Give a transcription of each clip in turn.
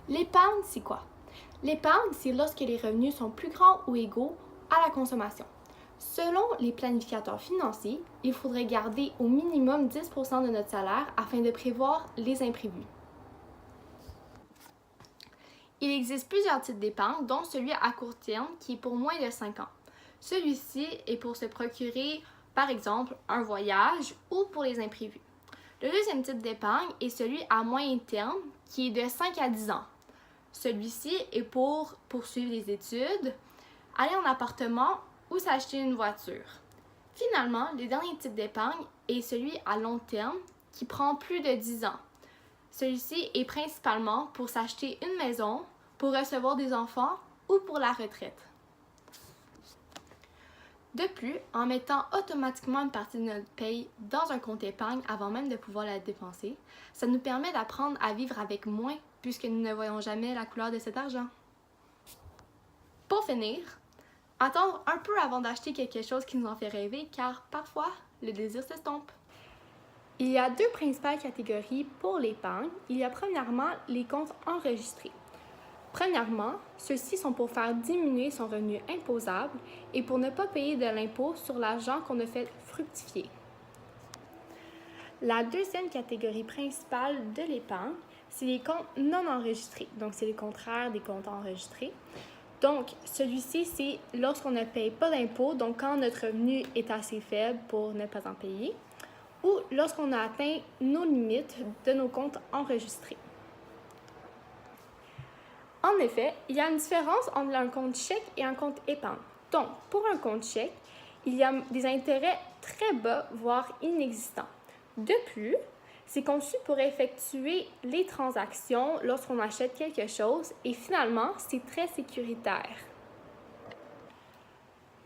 L'épargne, c'est quoi? L'épargne, c'est lorsque les revenus sont plus grands ou égaux à la consommation. Selon les planificateurs financiers, il faudrait garder au minimum 10% de notre salaire afin de prévoir les imprévus. Il existe plusieurs types d'épargne, dont celui à court terme qui est pour moins de 5 ans. Celui-ci est pour se procurer, par exemple, un voyage ou pour les imprévus. Le deuxième type d'épargne est celui à moyen terme qui est de 5 à 10 ans. Celui-ci est pour poursuivre les études, aller en appartement ou s'acheter une voiture. Finalement, le dernier type d'épargne est celui à long terme qui prend plus de 10 ans. Celui-ci est principalement pour s'acheter une maison, pour recevoir des enfants ou pour la retraite. De plus, en mettant automatiquement une partie de notre paye dans un compte épargne avant même de pouvoir la dépenser, ça nous permet d'apprendre à vivre avec moins puisque nous ne voyons jamais la couleur de cet argent. Pour finir, attendre un peu avant d'acheter quelque chose qui nous en fait rêver car parfois, le désir s'estompe. Il y a deux principales catégories pour l'épargne. Il y a premièrement les comptes enregistrés. Premièrement, ceux-ci sont pour faire diminuer son revenu imposable et pour ne pas payer de l'impôt sur l'argent qu'on a fait fructifier. La deuxième catégorie principale de l'épargne, c'est les comptes non enregistrés. Donc, c'est le contraire des comptes enregistrés. Donc, celui-ci, c'est lorsqu'on ne paye pas d'impôt, donc quand notre revenu est assez faible pour ne pas en payer, ou lorsqu'on a atteint nos limites de nos comptes enregistrés. En effet, il y a une différence entre un compte chèque et un compte épargne. Donc, pour un compte chèque, il y a des intérêts très bas, voire inexistants. De plus, c'est conçu pour effectuer les transactions lorsqu'on achète quelque chose et finalement, c'est très sécuritaire.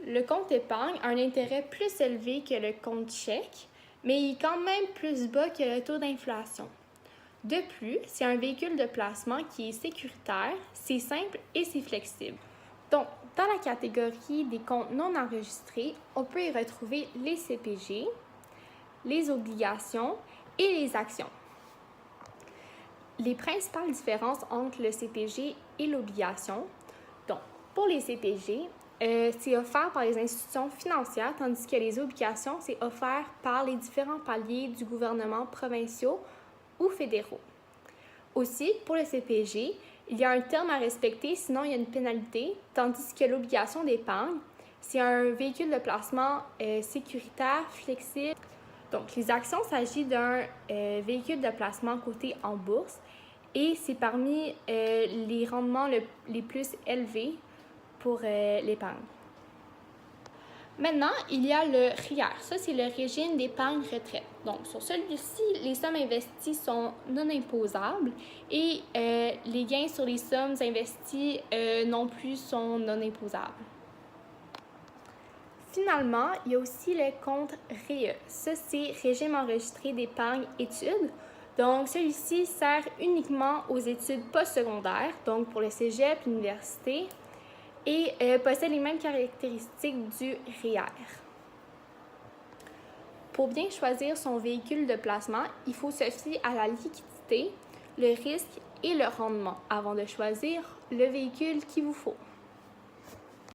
Le compte épargne a un intérêt plus élevé que le compte chèque, mais il est quand même plus bas que le taux d'inflation. De plus, c'est un véhicule de placement qui est sécuritaire, c'est simple et c'est flexible. Donc, dans la catégorie des comptes non enregistrés, on peut y retrouver les CPG, les obligations et les actions. Les principales différences entre le CPG et l'obligation. Donc, pour les CPG, c'est offert par les institutions financières, tandis que les obligations, c'est offert par les différents paliers du gouvernement provinciaux ou fédéraux. Aussi, pour le CPG, il y a un terme à respecter, sinon il y a une pénalité, tandis que l'obligation d'épargne, c'est un véhicule de placement sécuritaire, flexible. Donc, les actions, il s'agit d'un véhicule de placement coté en bourse et c'est parmi les rendements les plus élevés pour l'épargne. Maintenant, il y a le RIER. Ça, c'est le régime d'épargne retraite. Donc, sur celui-ci, les sommes investies sont non imposables et les gains sur les sommes investies non plus sont non imposables. Finalement, il y a aussi le compte REE. Ça, c'est régime enregistré d'épargne études. Donc, celui-ci sert uniquement aux études postsecondaires, donc pour le cégep, l'université, et possède les mêmes caractéristiques du REER. Pour bien choisir son véhicule de placement, il faut se fier à la liquidité, le risque et le rendement avant de choisir le véhicule qu'il vous faut.